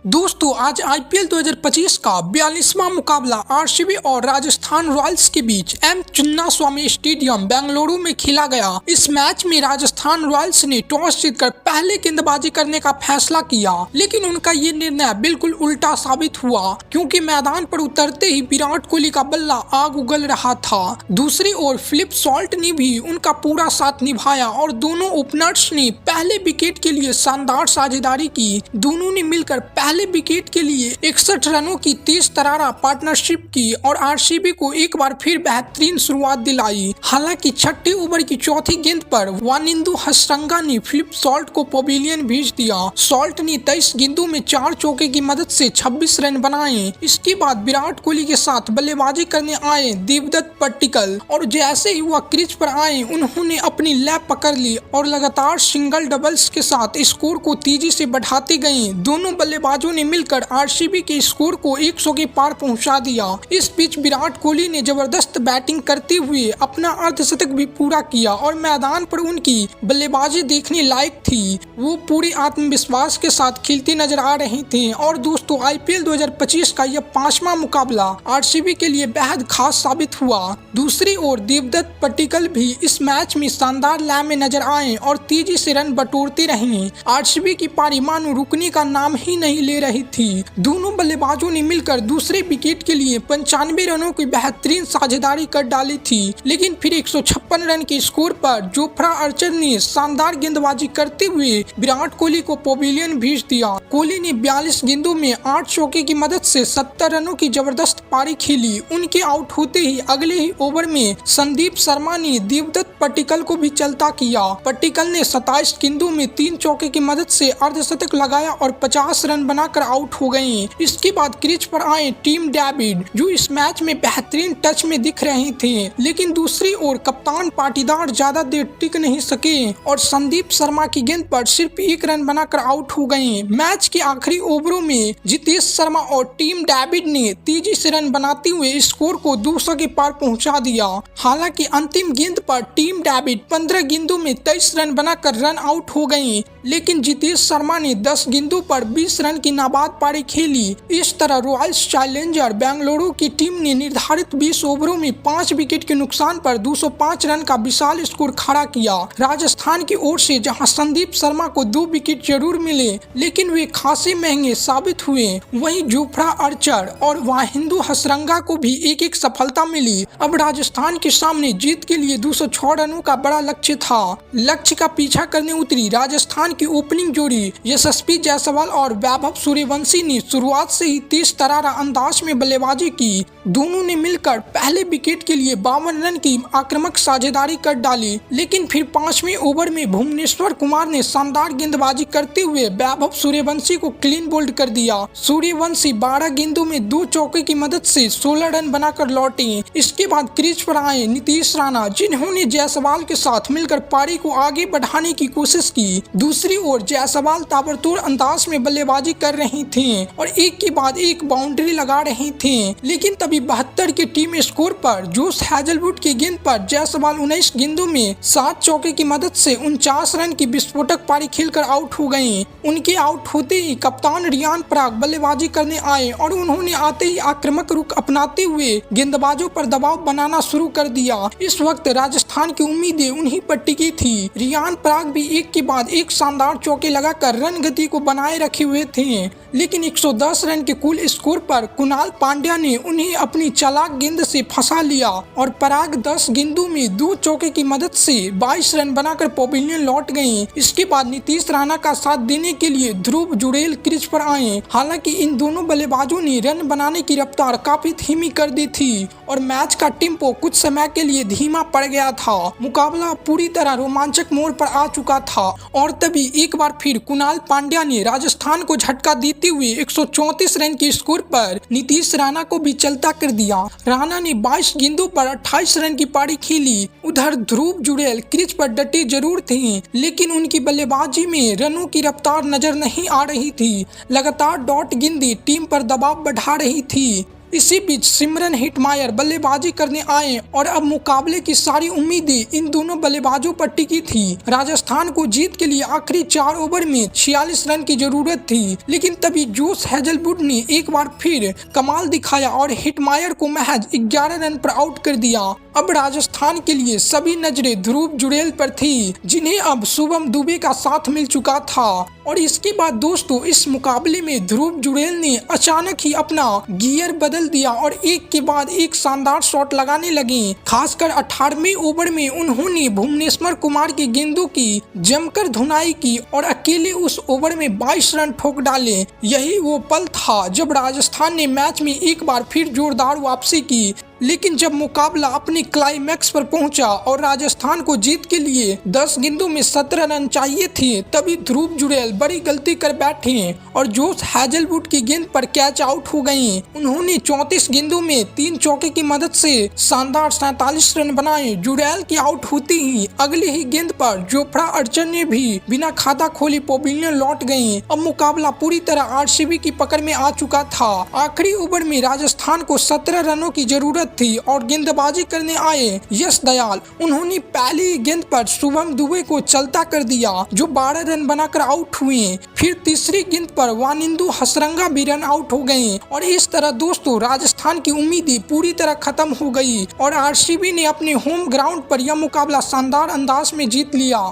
दोस्तों आज आईपीएल 2025 का 42वां मुकाबला आरसीबी और राजस्थान रॉयल्स के बीच एम चिन्नास्वामी स्टेडियम बेंगलुरु में खेला गया। इस मैच में राजस्थान रॉयल्स ने टॉस जीतकर पहले गेंदबाजी करने का फैसला किया, लेकिन उनका ये निर्णय बिल्कुल उल्टा साबित हुआ क्योंकि मैदान पर उतरते ही विराट कोहली का बल्ला आग उगल रहा था। दूसरी ओर फिलिप सॉल्ट ने भी उनका पूरा साथ निभाया और दोनों ओपनर्स ने पहले विकेट के लिए शानदार साझेदारी की। दोनों ने मिलकर पहले विकेट के लिए 61 रनों की तेज तरारा पार्टनरशिप की और आरसीबी को एक बार फिर बेहतरीन शुरुआत दिलाई। हालांकि छठे ओवर की चौथी गेंद पर वानिंदु हसरंगा ने फिलिप सॉल्ट को पवेलियन भेज दिया। सॉल्ट ने 23 गेंदों में 4 चौके की मदद से 26 रन बनाए। इसके बाद विराट कोहली के साथ बल्लेबाजी करने आए देवदत्त पट्टिकल और जैसे ही वह क्रीज पर आए उन्होंने अपनी लैप पकड़ ली और लगातार सिंगल डबल्स के साथ स्कोर को तेजी से बढ़ाते गए। दोनों बल्लेबाजों ने मिलकर आरसीबी के स्कोर को 100 के पार पहुंचा दिया। इस बीच विराट कोहली ने जबरदस्त बैटिंग करते हुए अपना अर्धशतक भी पूरा किया और मैदान पर उनकी बल्लेबाजी देखने लायक थी। वो पूरे आत्मविश्वास के साथ खेलते नजर आ रहे थे। और दोस्तों आईपीएल 2025 का यह 5वां मुकाबला आरसीबी के लिए बेहद खास साबित हुआ। दूसरी ओर देवदत्त पट्टिकल भी इस मैच में शानदार लय में नजर आए और तेजी से रन बटोरते रहे। आरसीबी की पारी मानो रुकने का नाम ही नहीं ले रही थी। दोनों बल्लेबाजों ने मिलकर दूसरे विकेट के लिए 95 रनों की बेहतरीन साझेदारी कर डाली थी, लेकिन फिर 156 रन के स्कोर पर जोफ्रा आर्चर ने शानदार गेंदबाजी करते हुए विराट कोहली को पवेलियन भेज दिया। कोहली ने 42 गेंदों में 8 चौके की मदद से 70 रनों की जबरदस्त पारी खेली। उनके आउट होते ही अगले ही ओवर में संदीप शर्मा ने देवदत्त पट्टिकल को भी चलता किया। पट्टिकल ने 27 गेंदों में 3 चौके की मदद से अर्धशतक लगाया और 50 रन बनाकर आउट हो गए। इसके बाद क्रीज पर आए टीम डेविड, जो इस मैच में बेहतरीन टच में दिख रहे थे, लेकिन दूसरी ओर कप्तान पाटीदार ज्यादा देर टिक नहीं सके और संदीप शर्मा की गेंद पर सिर्फ 1 रन बनाकर आउट हो गए। मैच के आखिरी ओवरों में जितेश शर्मा और टीम डेविड ने तेजी से रन बनाते हुए स्कोर को 200 के पार पहुंचा दिया। हालांकि अंतिम गेंद पर टीम डेविड 15 गेंदों में 23 रन बनाकर रन आउट हो गए, लेकिन जितेश शर्मा ने 10 गेंदों पर 20 रन की नाबाद पारी खेली। इस तरह रॉयल्स चैलेंजर बेंगलुरु की टीम ने निर्धारित 20 ओवरों में 5 विकेट के नुकसान पर 205 रन का विशाल स्कोर खड़ा किया। राजस्थान की ओर से जहां संदीप शर्मा को 2 विकेट जरूर मिले, लेकिन वे खासे महंगे साबित हुए, वहीं जोफ्रा आर्चर और वाहिंदु हसरंगा को भी एक सफलता मिली। अब राजस्थान के सामने जीत के लिए 206 रनों का बड़ा लक्ष्य था। लक्ष्य का पीछा करने उतरी राजस्थान की ओपनिंग जोड़ी यशस्वी जायसवाल और वैभव सूर्यवंशी ने शुरुआत से ही तेज तरारा अंदाज में बल्लेबाजी की। दोनों ने मिलकर पहले विकेट के लिए 52 रन की आक्रामक साझेदारी कर डाली, लेकिन फिर 5वें ओवर में भुवनेश्वर कुमार ने शानदार गेंदबाजी करते हुए वैभव सूर्यवंशी को क्लीन बोल्ड कर दिया। सूर्यवंशी 12 गेंदों में 2 चौके की मदद से 16 रन बनाकर लौटे। इसके बाद क्रीज पर आए नीतीश राणा, जिन्होंने जायसवाल के साथ मिलकर पारी को आगे बढ़ाने की कोशिश की। दूसरी ओर जायसवाल ताबड़तोड़ अंदाज में बल्लेबाजी कर रहे थे और एक के बाद एक बाउंड्री लगा रहे थे, लेकिन तभी 72 के टीम स्कोर पर जोश हैजलवुड की गेंद पर जायसवाल 19 गेंदों में 7 चौके की मदद से 49 रन की विस्फोटक पारी खेलकर आउट हो गए। उनके आउट होते ही कप्तान रियान पराग बल्लेबाजी करने आए और उन्होंने आते ही आक्रामक रुख अपनाते हुए गेंदबाजों पर दबाव बनाना शुरू कर दिया। इस वक्त राजस्थान की उम्मीदें उन्हीं पर टिकी थी। रियान पराग भी एक के बाद एक शानदार चौके लगाकर रन गति को बनाए रखे हुए थे, लेकिन 110 रन के कुल स्कोर पर कुणाल पांड्या ने उन्हें अपनी चालाक गेंद से फंसा लिया और पराग 10 गेंदों में 2 चौके की मदद से 22 रन बनाकर पवेलियन लौट गए। इसके बाद नीतीश राणा का साथ देने के लिए ध्रुव जुड़ेल क्रीज पर आए। हालांकि इन दोनों बल्लेबाजों ने रन बनाने की रफ्तार काफी धीमी कर दी थी और मैच का टेम्पो कुछ समय के लिए धीमा पड़ गया था। मुकाबला पूरी तरह रोमांचक मोड़ पर आ चुका था और तभी एक बार फिर कुणाल पांड्या ने राजस्थान को झटका देते हुए 134 रन के स्कोर पर नीतीश राणा को भी चलता कर दिया। राणा ने 22 गेंदों पर 28 रन की पारी खेली। उधर ध्रुव जुड़ेल क्रीज पर डटे जरूर थे, लेकिन उनकी बल्लेबाजी में रनों की रफ्तार नजर नहीं आ रही थी। लगातार डॉट गेंदें टीम पर दबाव बढ़ा रही थी। इसी बीच सिमरन हेटमायर बल्लेबाजी करने आए और अब मुकाबले की सारी उम्मीदें इन दोनों बल्लेबाजों पर टिकी थी। राजस्थान को जीत के लिए आखिरी 4 ओवर में 46 रन की जरूरत थी, लेकिन तभी जोश हेजलवुड ने एक बार फिर कमाल दिखाया और हेटमायर को महज 11 रन पर आउट कर दिया। अब राजस्थान के लिए सभी नजरें ध्रुव जुड़ेल पर थी, जिन्हें अब शुभम दुबे का साथ मिल चुका था। और इसके बाद दोस्तों इस मुकाबले में ध्रुव जुड़ेल ने अचानक ही अपना गियर बदल दिया और एक के बाद एक शानदार शॉट लगाने लगे। खासकर 18वें ओवर में उन्होंने भुवनेश्वर कुमार की गेंदों की जमकर धुनाई की और अकेले उस ओवर में 22 रन ठोक डाले। यही वो पल था जब राजस्थान ने मैच में एक बार फिर जोरदार वापसी की। लेकिन जब मुकाबला अपने क्लाइमैक्स पर पहुंचा और राजस्थान को जीत के लिए 10 गेंदों में 17 रन चाहिए थे, तभी ध्रुव जुड़ेल बड़ी गलती कर बैठे और जोश हेजलवुड की गेंद पर कैच आउट हो गए। उन्होंने 34 गेंदों में 3 चौके की मदद से शानदार 47 रन बनाए। जुड़ेल की आउट होती ही अगली ही गेंद पर जोफ्रा आर्चर ने भी बिना खाता खोले पवेलियन लौट गए। अब मुकाबला पूरी तरह आरसीबी की पकड़ में आ चुका था। आखिरी ओवर में राजस्थान को 17 रनों की जरूरत थी और गेंदबाजी करने आए यश दयाल, उन्होंने पहली गेंद पर शुभम दुबे को चलता कर दिया, जो 12 रन बनाकर आउट हुए। फिर तीसरी गेंद पर वानिंदु हसरंगा भी रन आउट हो गए और इस तरह दोस्तों राजस्थान की उम्मीदें पूरी तरह खत्म हो गई और आरसीबी ने अपने होम ग्राउंड पर यह मुकाबला शानदार अंदाज में जीत लिया।